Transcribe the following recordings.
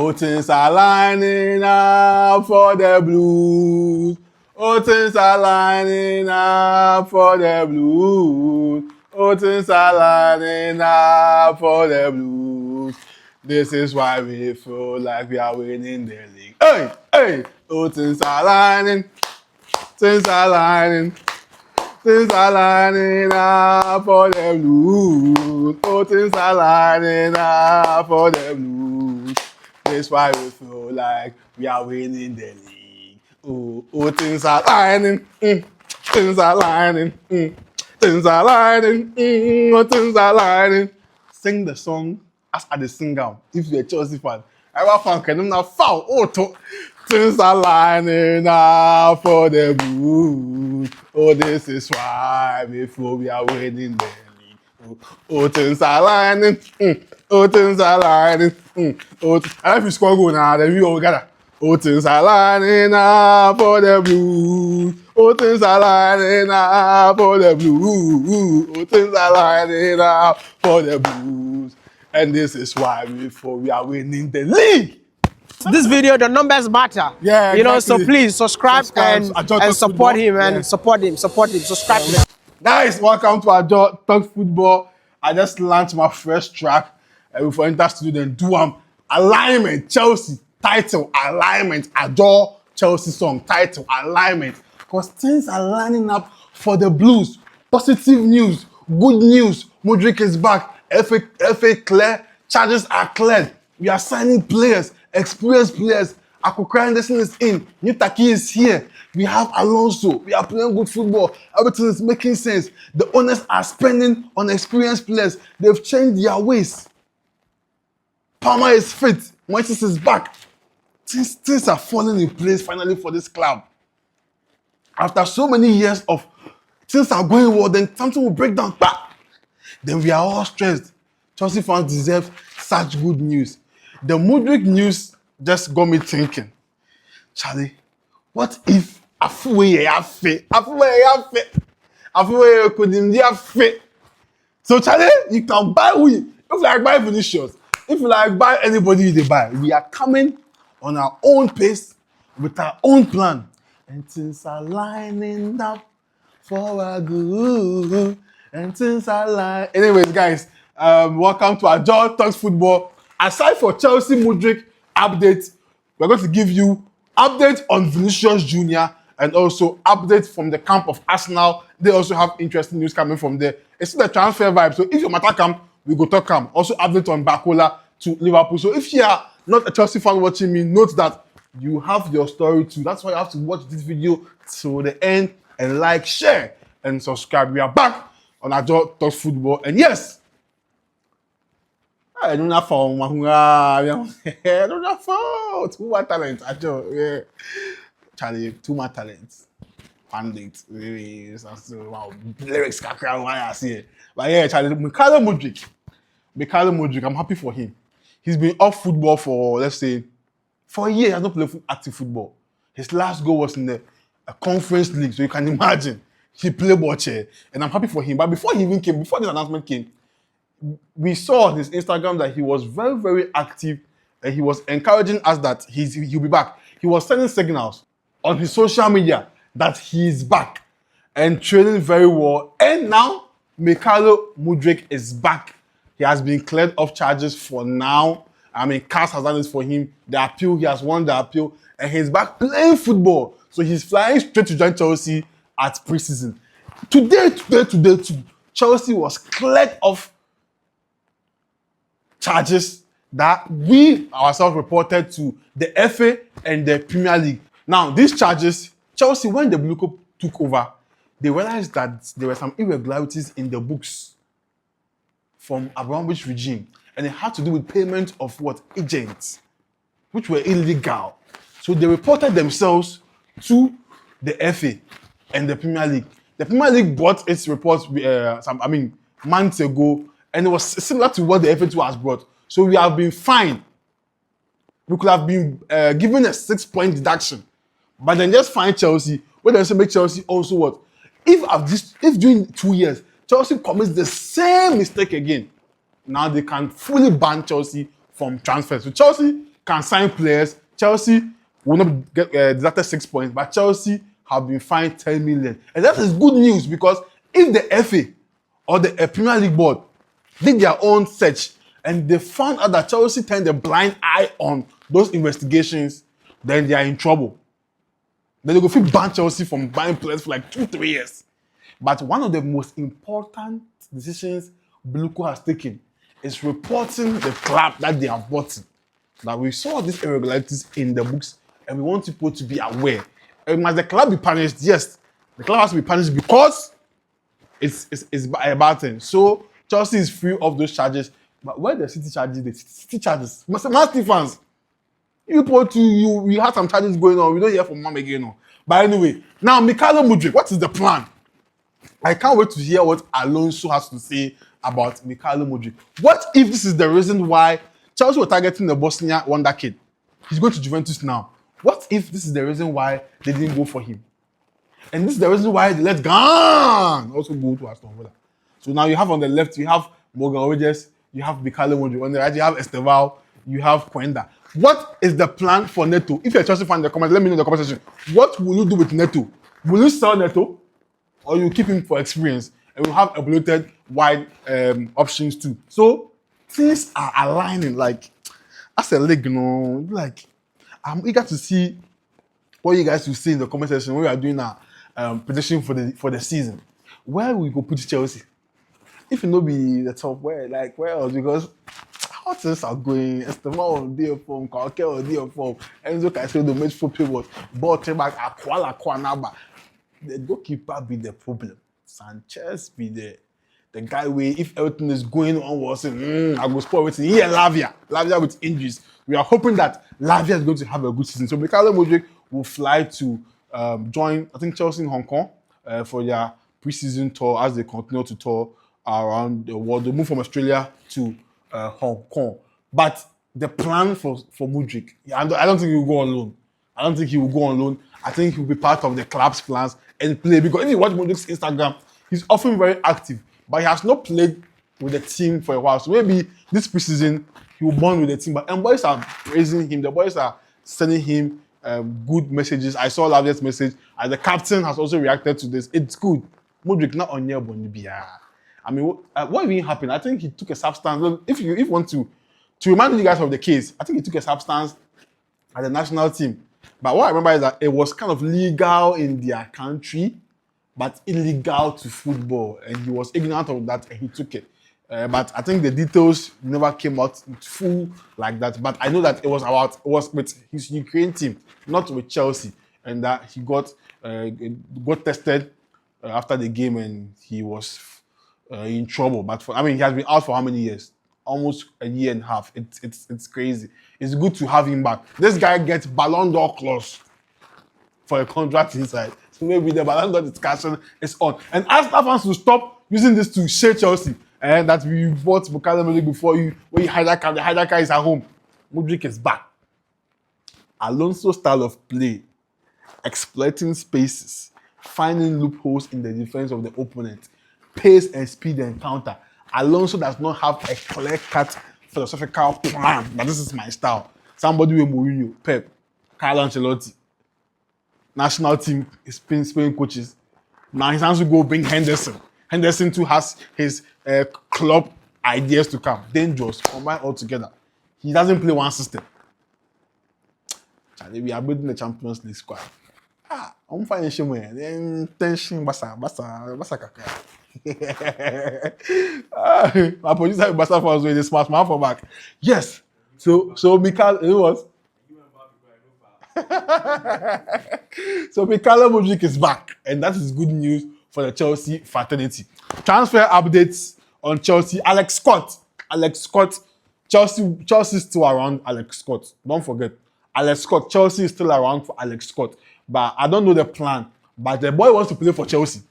Oh, things are lining up for the Blues. Oh, things are lining up for the Blues. Oh, things are lining up for the Blues. This is why we feel like we are winning the league. Hey, hey! Oh, things are lining. Things are lining. Things are lining up for the Blues. Oh, things are lining up for the Blues. That's why we feel like we are winning the league. Oh, things are lining. Things are lining. Things are lining. Oh, things are lining. Sing the song as I sing out. If you're a Chelsea fan, ever fan can now foul auto. Things are lining up for the Blues. Oh, this is why before we are winning the league. Oh, things are lining. Oh, things are lining. Oh, and if you score goal now, then we all gather. Oh, things are lining up for the Blues. Oh, things are lining up for the Blues. Oh, things are lining up for the Blues. And this is why before we are winning the league. This video, the numbers matter. Yeah, you know, exactly. So please subscribe and support him and support him. Subscribe. Guys, welcome to Adore Talk Football. I just launched my first track before enter studio and do alignment, Chelsea, title, alignment, Adore Chelsea song, title, alignment. Because things are lining up for the Blues. Positive news, good news. Mudryk is back. FA clear, charges are cleared. We are signing players, experienced players. Akoko Anderson is in. Nitaki is here. We have Alonso. We are playing good football. Everything is making sense. The owners are spending on experienced players. They've changed their ways. Palmer is fit. Manchester is back. Things are falling in place finally for this club. After so many years of things are going well, then something will break down. Then we are all stressed. Chelsea fans deserve such good news. The Mudryk news just got me thinking. Charlie, what if So Charlie, you can buy we. If you like buy Vinicius, if you like buy anybody they buy, we are coming on our own pace with our own plan. And things are lining up for our good. And things are lining. Anyways, guys, welcome to Adore Talks Football. Aside for Chelsea Mudryk update, we're going to give you update on Vinicius Jr. and also update from the camp of Arsenal. They also have interesting news coming from there. It's the transfer vibe. So if your matter come, we go talk come. Also update on Bakola to Liverpool. So if you are not a Chelsea fan watching me, note that you have your story too. That's why you have to watch this video to the end and like, share, and subscribe. We are back on Adore Talks Football. And yes, I don't know for I don't know for too much talent. Yeah. Charlie, too much talent. Pandit, really. So, wow, lyrics, I see. But yeah, Charlie, Mikhailo Mudryk, I'm happy for him. He's been off football for, let's say, for a year. He has not played active football. His last goal was in a conference league, so you can imagine. He played ball chair, and I'm happy for him. But before this announcement came, we saw on his Instagram that he was very, very active and he was encouraging us that he'll be back. He was sending signals on his social media that he is back and training very well. And now, Mikhailo Mudryk is back. He has been cleared of charges for now. I mean, CAS has done this for him. The appeal, he has won the appeal and he's back playing football. So he's flying straight to join Chelsea at preseason. Today too, Chelsea was cleared of charges that we ourselves reported to the FA and the Premier League. Now, these charges, Chelsea, when the Blue Cup took over, they realized that there were some irregularities in the books from Abramovich regime, and it had to do with payment of agents, which were illegal. So they reported themselves to the FA and the Premier League. The Premier League brought its reports months ago, and it was similar to what the FA2 has brought. So we have been fined. We could have been given a 6-point deduction. But then just fine Chelsea. When they also make Chelsea also what? If during 2 years, Chelsea commits the same mistake again, now they can fully ban Chelsea from transfers. So Chelsea can sign players. Chelsea will not get deducted 6 points, but Chelsea have been fined 10 million. And that is good news because if the FA or the Premier League board did their own search and they found out that Chelsea turned a blind eye on those investigations, then they are in trouble. Then they go ban Chelsea from buying players for like 2-3 years. But one of the most important decisions Bluco has taken is reporting the club that they have bought. Now we saw these irregularities in the books and we want people to be aware. And must the club be punished? Yes, the club has to be punished because it's a bad thing. So Chelsea is free of those charges. But where the City charges, Man fans, you have some charges going on. We don't hear from Mom again. No. But anyway, now Mikhailo Mudryk, what is the plan? I can't wait to hear what Alonso has to say about Mikhailo Mudryk. What if this is the reason why Chelsea were targeting the Bosnia wonder kid? He's going to Juventus now. What if this is the reason why they didn't go for him? And this is the reason why they let Gan also go to Aston Villa. So now you have on the left, you have Morgan Rogers, you have Mikhailo Mudryk. On the right, you have Esteval, you have Quenda. What is the plan for Neto? If you're a Chelsea fan in the comments, let me know in the comment section. What will you do with Neto? Will you sell Neto? Or you keep him for experience? And we'll have a bloated wide options too. So things are aligning. Like, as a league, like, I'm eager to see what you guys will say in the comment section when we are doing our prediction for the season. Where we go put Chelsea? If it not be the top, where else? Because how things are going, Esteban on day of form, Kalke on day of form, Enzo Caicedo made 4 pivots, ball came back, Aquanaba. The goalkeeper be the problem. Sanchez be the guy where if everything is going on, was saying, I go score everything. Here, Lavia with injuries. We are hoping that Lavia is going to have a good season. So Mikhailo Mudryk will fly to join, I think, Chelsea in Hong Kong for their preseason tour as they continue to tour around the world. They move from Australia to Hong Kong. But the plan for Mudryk, I don't think he will go on loan. I think he will be part of the club's plans and play. Because if you watch Mudryk's Instagram, he's often very active. But he has not played with the team for a while. So maybe this preseason, he will bond with the team. And boys are praising him. The boys are sending him good messages. I saw Lavia's message. And the captain has also reacted to this. It's good. Mudryk not on your Bonibia. I mean, what even happened? I think he took a substance. If you want to remind you guys of the case, I think he took a substance at the national team. But what I remember is that it was kind of legal in their country, but illegal to football. And he was ignorant of that and he took it. But I think the details never came out full like that. But I know that it was with his Ukraine team, not with Chelsea. And that he got tested after the game and he was in trouble. But he has been out for how many years? Almost a year and a half. It's crazy. It's good to have him back. This guy gets Ballon d'Or clause for a contract inside. So maybe the Ballon d'Or discussion is on. And Arsenal fans will stop using this to share Chelsea. And that we bought Bukayo Mudryk before you, when you hide that car, the hider car is at home. Mudryk is back. Alonso's style of play, exploiting spaces, finding loopholes in the defense of the opponent, pace and speed and counter. Alonso does not have a clear-cut philosophical plan, but this is my style. Somebody with Mourinho, Pep, Carlo Ancelotti, national team, Spain coaches. Now he's has to go bring Henderson. Henderson too has his club ideas to come. Dangerous, combine all together. He doesn't play one system. We are building the Champions League squad. I'm finding shame where then tension basa kaka. My producer Basa was with the smart man for back. Yes. So Mikhailo, it was. So Mikhailo Mudryk is back, and that is good news for the Chelsea fraternity. Transfer updates on Chelsea. Alex Scott. Chelsea is still around Alex Scott. Don't forget. Alex Scott. Chelsea is still around for Alex Scott. But I don't know the plan. But the boy wants to play for Chelsea.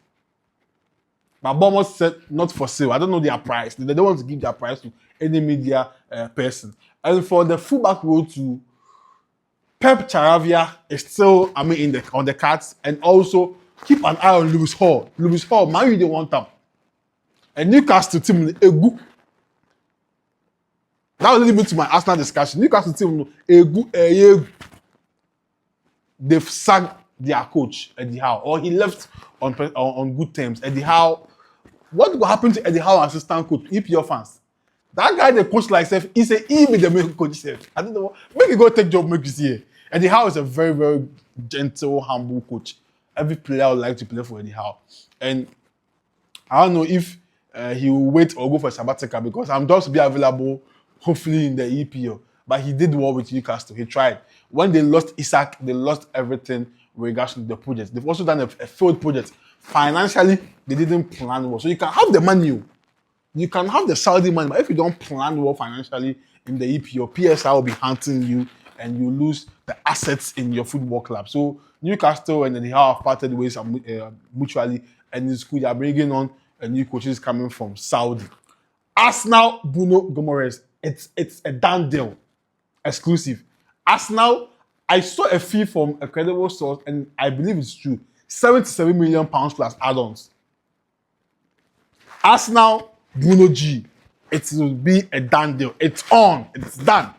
But Bournemouth said not for sale. I don't know their price. They don't want to give their price to any media person. And for the fullback role to Pep Charavia is still, on the cards. And also keep an eye on Lewis Hall. Lewis Hall, man, you don't want him. And Newcastle team, That was leading me to my Arsenal discussion. Newcastle team, they've sacked their coach, Eddie Howe, or he left on good terms. Eddie Howe, what will happen to Eddie Howe assistant coach? EPL fans. That guy, the coach like self, he say he be the main coach self. I don't know. Make you go take job, make you see it. Eddie Howe is a very, very gentle, humble coach. Every player would like to play for Eddie Howe. And I don't know if he will wait or go for a sabbatical because I'm just to be available, hopefully in the EPL. But he did well with Newcastle. He tried. When they lost Isaac, they lost everything with regards to the project. They've also done a failed project. Financially, they didn't plan well. So you can have the money. You can have the Saudi money, but if you don't plan well financially in the EPL, PSR will be hunting you and you lose the assets in your football club. So Newcastle and Eddie Howe have parted ways mutually, and it's good. They are bringing on a new coaches coming from Saudi. Arsenal, Bruno Guimarães, it's a done deal, exclusive. Arsenal, I saw a fee from a credible source, and I believe it's true. £77 million plus add-ons. Arsenal, Bruno G. It will be a done deal. It's on. It's done.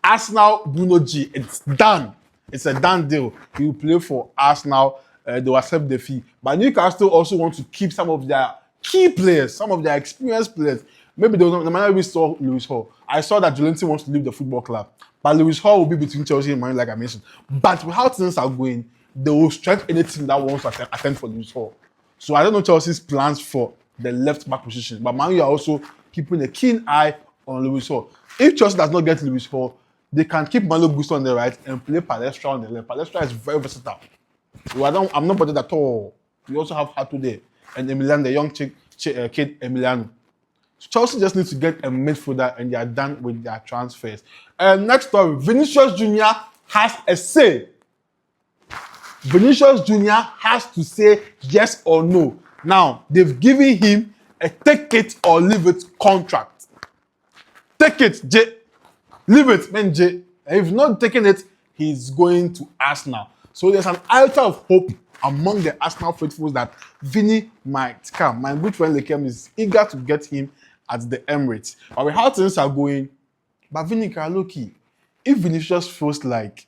Arsenal, Bruno G. It's done. It's a done deal. He will play for Arsenal. They will accept the fee. But Newcastle also want to keep some of their key players, some of their experienced players. Maybe they might be saw Lewis Hall. I saw that Jolinton wants to leave the football club. But Lewis Hall will be between Chelsea and Man, like I mentioned. But with how things are going, they will strike any team that wants to attend for Lewis Hall. So I don't know Chelsea's plans for the left back position. But Man, you are also keeping a keen eye on Lewis Hall. If Chelsea does not get Lewis Hall, they can keep Malo Gusto on the right and play Palestra on the left. Palestra is very versatile. So I'm not bothered at all. We also have Hato there. And Emiliano, the young kid Emiliano. So Chelsea just needs to get a midfielder and they are done with their transfers. Next story, Vinicius Jr. has a say. Vinicius Jr. has to say yes or no. Now, they've given him a take it or leave it contract. Take it, J. Leave it, man, J. If not taking it, he's going to Arsenal. So there's an iota of hope among the Arsenal faithfuls that Vinny might come. My good friend Lekem is eager to get him at the Emirates. But with how things are going, but Vinny Karloki, if Vinicius feels like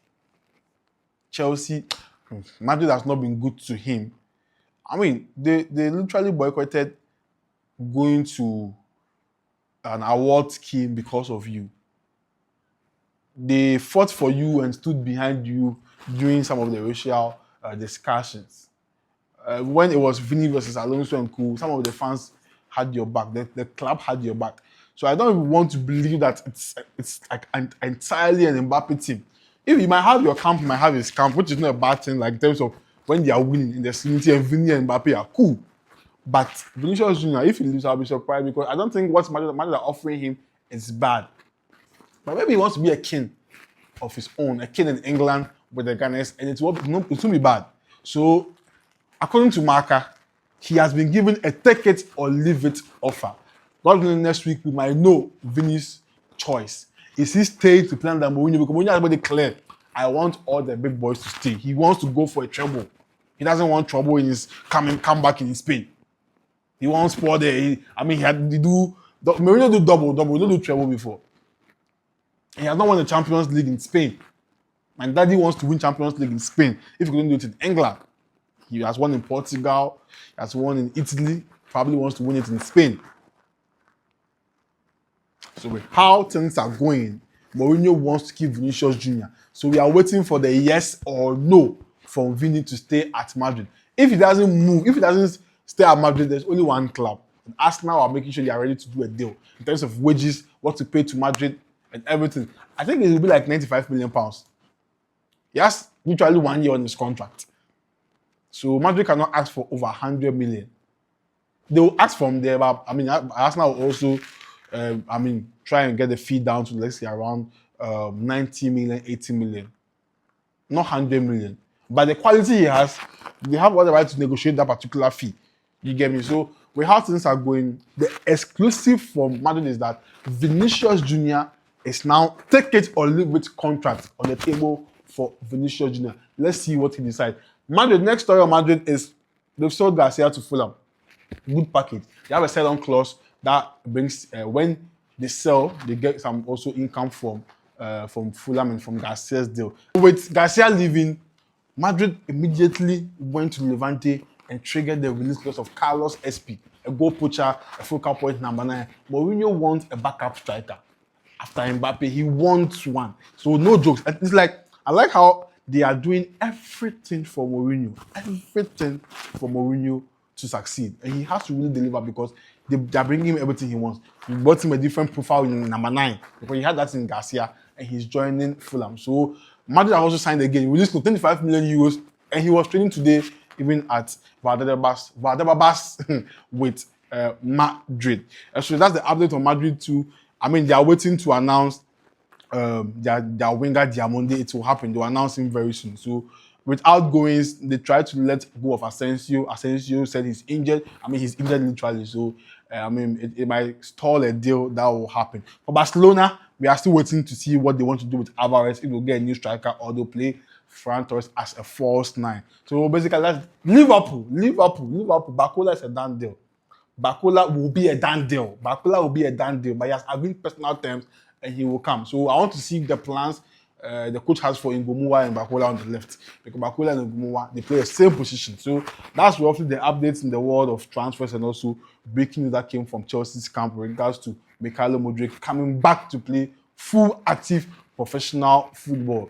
Chelsea, Madrid has not been good to him. I mean, they literally boycotted going to an award scheme because of you. They fought for you and stood behind you during some of the racial discussions. When it was Vinny versus Alonso and Co, some of the fans had your back. The club had your back. So I don't even want to believe that it's like entirely an Mbappe team. If you might have your camp, you might have his camp, which is not a bad thing, like in terms of when they are winning in the Trinity and Vinny and Mbappe are cool. But Vinicius Jr., if he loses, I'll be surprised because I don't think what Madrid are offering him is bad. But maybe he wants to be a king of his own, a king in England with the Gunners, and it won't be bad. So, according to Marca, he has been given a take it or leave it offer. God willing, next week we might know Vinny's choice. Is he staying to plan that Mourinho? Because Mourinho has made it clear, I want all the big boys to stay. He wants to go for a treble. He doesn't want trouble in his comeback in Spain. He wants sport there. Mourinho do double. He don't do treble before. He has not won the Champions League in Spain. My daddy wants to win Champions League in Spain. If he couldn't do it in England, he has won in Portugal, he has won in Italy, probably wants to win it in Spain. So with how things are going, Mourinho wants to keep Vinicius Jr. So we are waiting for the yes or no from Vinny to stay at Madrid. If he doesn't move, if he doesn't stay at Madrid, there's only one club. And Arsenal are making sure they are ready to do a deal in terms of wages, what to pay to Madrid, and everything. I think it will be like £95 million. He has literally 1 year on his contract. So Madrid cannot ask for over 100 million. They will ask from there, but I mean, Arsenal will also, try and get the fee down to, let's say, around 90 million, 80 million. Not 100 million. But the quality he has, they have all the right to negotiate that particular fee. You get me? So, with how things are going, the exclusive from Madrid is that Vinicius Jr. is now take it or leave it contract on the table for Vinicius Jr. Let's see what he decides. Madrid, next story on Madrid is they've sold Garcia to Fulham. Good package. They have a sell-on clause that brings when they sell, they get some also income from Fulham and from Garcia's deal. With Garcia leaving, Madrid immediately went to Levante and triggered the release clause of Carlos SP, a goal poacher, a focal point number 9. Mourinho wants a backup striker. After Mbappe, he wants one. So no jokes. It's like, I like how they are doing everything for Mourinho. Everything for Mourinho to succeed. And he has to really deliver because they are bringing him everything he wants. We bought him a different profile in number 9 because he had that in Garcia and he's joining Fulham. So Madrid also signed again. He released 25 million euros and he was training today even at Valdebebas with Madrid. So that's the update on Madrid too. I mean, they are waiting to announce their winger Diamonde. It will happen. They will announce him very soon. So with outgoings, they tried to let go of Asensio. Asensio said he's injured. I mean, he's injured literally. So it might stall a deal that will happen. For Barcelona, we are still waiting to see what they want to do with Alvarez. If they'll get a new striker or they'll play Ferran Torres as a false 9. So basically, that's Liverpool. Barcola is a done deal. Barcola will be a done deal. But he has agreed personal terms and he will come. So I want to see the plans the coach has for Ngomua and Barcola on the left. Because Barcola and Ngomua, they play the same position. So that's roughly the updates in the world of transfers and also breaking news that came from Chelsea's camp with regards to Mikhailo Mudryk coming back to play full active professional football.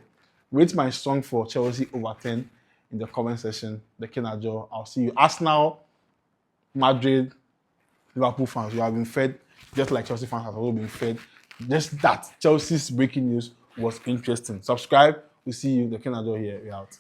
Rate my song for Chelsea over 10 in the comment section. The Kenajo. I'll see you. Arsenal, Madrid, Liverpool fans, you have been fed, just like Chelsea fans have also been fed. Just that Chelsea's breaking news was interesting. Subscribe. We'll see you. The Kenajo here. We're out.